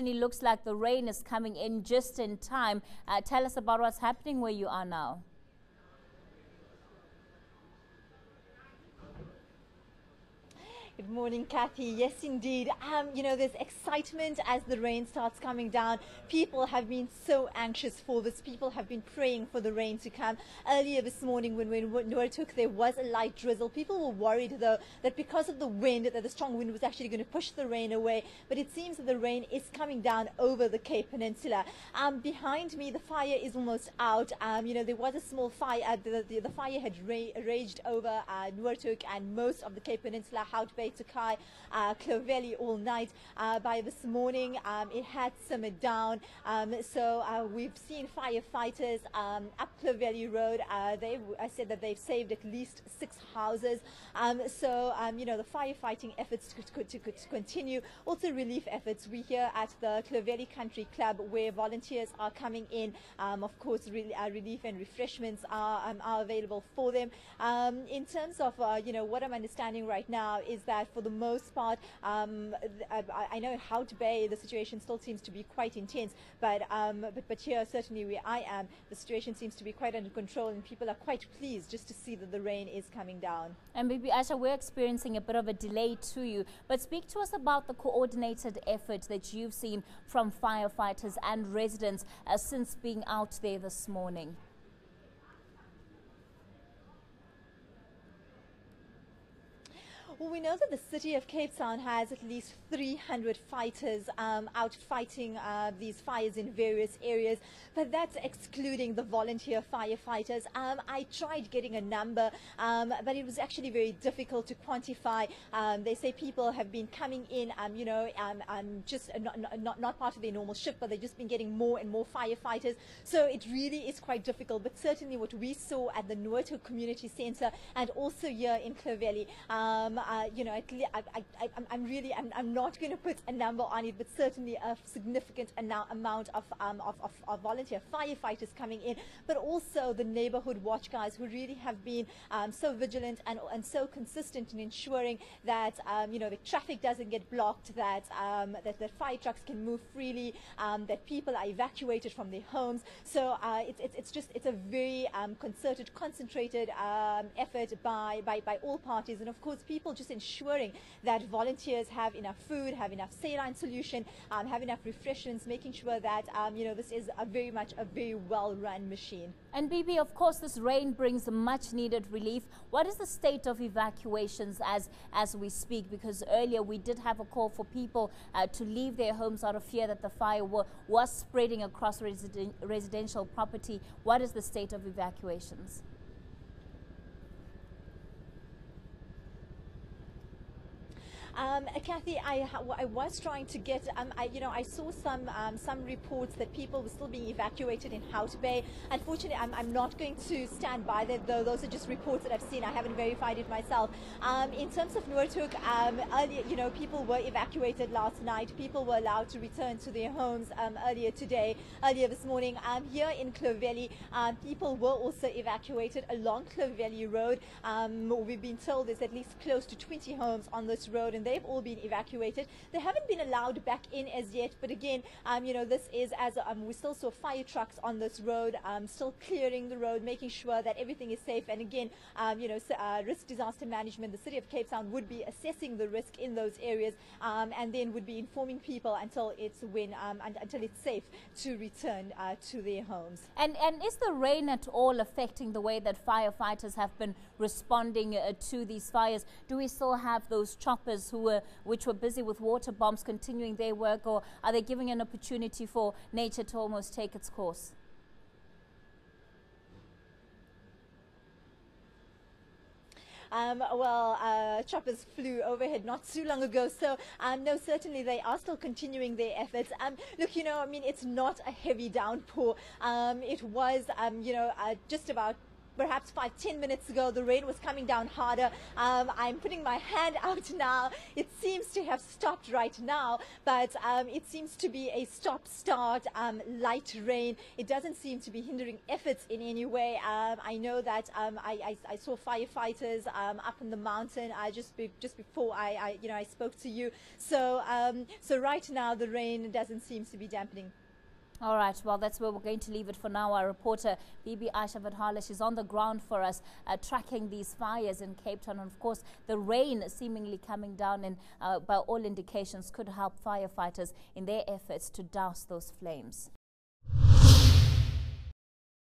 certainly looks like the rain is coming in just in time. Tell us about what's happening where you are now. Good morning, Kathy. Yes, indeed. You know, there's excitement as the rain starts coming down. People have been so anxious for this. People have been praying for the rain to come. Earlier this morning when Noortuk, there was a light drizzle. People were worried, though, that because of the wind, that the strong wind was actually going to push the rain away. But it seems that the rain is coming down over the Cape Peninsula. Behind me, the fire is almost out. You know, there was a small fire. The fire had raged over Noortuk and most of the Cape Peninsula, Hout Bay to Kai, Clovelly all night. By this morning, it had simmered down. So we've seen firefighters up Clovelly Road. I said that they've saved at least 6 houses. You know, the firefighting efforts could continue. Also relief efforts. We're here at the Clovelly Country Club where volunteers are coming in. Of course, relief and refreshments are available for them. In terms of, you know, what I'm understanding right now is that for the most part, I know in Hout Bay the situation still seems to be quite intense, but here certainly where I am, the situation seems to be quite under control, and people are quite pleased just to see that the rain is coming down. And maybe Asha, we're experiencing a bit of a delay to you, but speak to us about the coordinated effort that you've seen from firefighters and residents since being out there this morning. Well, we know that the city of Cape Town has at least 300 fighters out fighting these fires in various areas, but that's excluding the volunteer firefighters. I tried getting a number, but it was actually very difficult to quantify. They say people have been coming in, you know, just not part of their normal shift, but they've just been getting more and more firefighters. So it really is quite difficult. But certainly what we saw at the Noortuk Community Centre and also here in Clovelly, you know, I'm not going to put a number on it, but certainly a significant amount of volunteer firefighters coming in, but also the neighborhood watch guys who really have been so vigilant and so consistent in ensuring that you know, the traffic doesn't get blocked, that that fire trucks can move freely, that people are evacuated from their homes. So it's a very concerted, concentrated effort by all parties, and of course people just ensuring that volunteers have enough food, have enough saline solution, have enough refreshments, making sure that you know, this is very much a very well-run machine. And Bibi, of course, this rain brings much needed relief. What is the state of evacuations as we speak? Because earlier we did have a call for people to leave their homes out of fear that the fire was spreading across residential property. What is the state of evacuations? Kathy, I was trying to get, you know, I saw some reports that people were still being evacuated in Hout Bay. Unfortunately, I'm not going to stand by that, though. Those are just reports that I've seen. I haven't verified it myself. In terms of Noortuk, earlier, you know, people were evacuated last night. People were allowed to return to their homes earlier this morning. Here in Clovelly, people were also evacuated along Clovelly Road. We've been told there's at least close to 20 homes on this road, and they've all been evacuated. They haven't been allowed back in as yet, but again, you know, this is as we still saw fire trucks on this road, still clearing the road, making sure that everything is safe. And again, you know, risk disaster management, the city of Cape Town would be assessing the risk in those areas, and then would be informing people until it's safe to return to their homes. And is the rain at all affecting the way that firefighters have been responding to these fires? Do we still have those choppers which were busy with water bombs continuing their work, or are they giving an opportunity for nature to almost take its course? Choppers flew overhead not too long ago, so no, certainly they are still continuing their efforts. Look, you know, I mean, it's not a heavy downpour. It was, you know, just about perhaps 5-10 minutes ago, the rain was coming down harder. I'm putting my hand out now. It seems to have stopped right now, but it seems to be a stop-start light rain. It doesn't seem to be hindering efforts in any way. I know that I saw firefighters up in the mountain just before I spoke to you. So right now the rain doesn't seem to be dampening. All right, well, that's where we're going to leave it for now. Our reporter, Bibi Aisha Vadhala, is on the ground for us, tracking these fires in Cape Town. And, of course, the rain seemingly coming down and, by all indications, could help firefighters in their efforts to douse those flames.